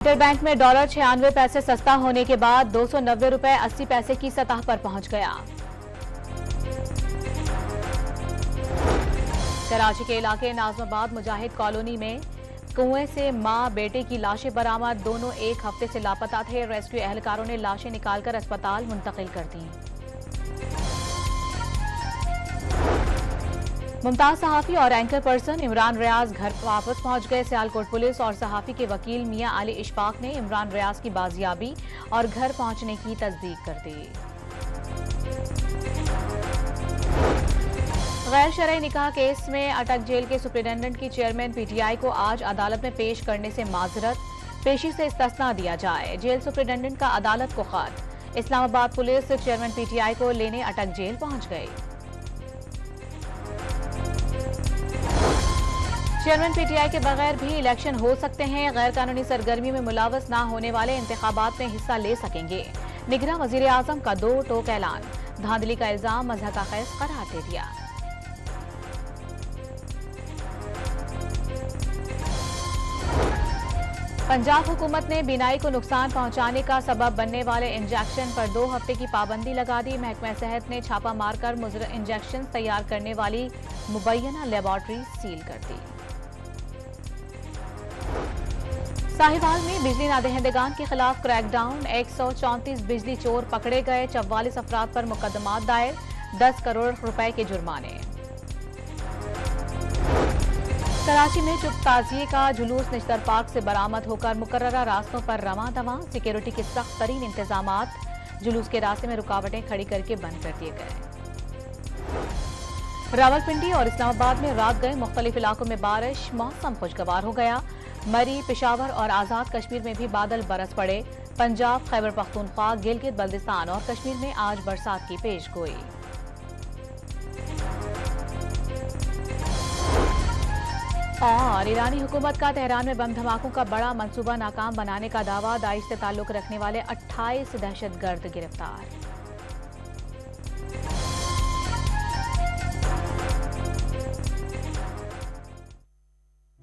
Inter bank में dollar 96 पैसे सस्ता होने के बाद 290 रुपए 80 पैसे की सतह पर पहुंच गया। कराची के इलाके नाजमाबाद मुजाहिद कॉलोनी में कुएं से मां बेटे की लाशें बरामद। दोनों एक हफ्ते से लापता थे। रेस्क्यू एहलकारों ने लाशें निकालकर अस्पताल मुंतकिल कर दी। मुमताज सहाफी और एंकर पर्सन इमरान रियाज घर वापस पहुंच गए। सियालकोट पुलिस और सहाफी के वकील मियां अली इशफाक ने इमरान रियाज की बाजियाबी और घर पहुंचने की तस्दीक कर दी। गैर शरई निकाह केस में अटक जेल के सुप्रिंटेंडेंट की चेयरमैन पीटीआई को आज अदालत में पेश करने से माजरत, पेशी से इस्तिस्ना दिया जाए। जेल सुप्रिंटेंडेंट का अदालत को खत। इस्लामाबाद पुलिस चेयरमैन पीटीआई को लेने अटक जेल पहुंच गई। चेयरमैन पीटीआई के बगैर भी इलेक्शन हो सकते हैं। गैर कानूनी सरगर्मी में मुलावस न होने वाले इंतखाबात में हिस्सा ले सकेंगे। निगरां वजीर आजम का दो टोक ऐलान। धांधली का इल्जाम मजहका खैस करार दे दिया। पंजाब हुकूमत ने बीनाई को नुकसान पहुंचाने का सबब बनने वाले इंजेक्शन पर 2 हफ्ते की पाबंदी लगा दी। महकमा सेहत ने छापा मारकर मुज़र इंजेक्शन तैयार करने वाली मुबैना लेबॉर्ट्री सील कर दी। साहिवाल में बिजली नादहिंदगान के खिलाफ क्रैकडाउन। 134 बिजली चोर पकड़े गए। 44 अफराद पर मुकदमात दायर। 10 करोड़ रुपए के जुर्माने। कराची में चुप ताजिए का जुलूस निश्तर पार्क से बरामद होकर मुकर्ररा रास्तों पर रवां दवां। सिक्योरिटी के सख्त तरीन इंतजामात। जुलूस के रास्ते में रुकावटें खड़ी करके बंद कर दिए गए। रावलपिंडी और इस्लामाबाद में रात गए मुख्तलिफ इलाकों में बारिश। मौसम खुशगवार हो गया। मरी, पेशावर और आजाद कश्मीर में भी बादल बरस पड़े। पंजाब, खैबर पख्तूनख्वा, गिलगित बल्दिस्तान और कश्मीर में आज बरसात की पेशगोई। और ईरानी हुकूमत का तेहरान में बम धमाकों का बड़ा मंसूबा नाकाम बनाने का दावा। दाइश से ताल्लुक रखने वाले 28 दहशतगर्द गिरफ्तार।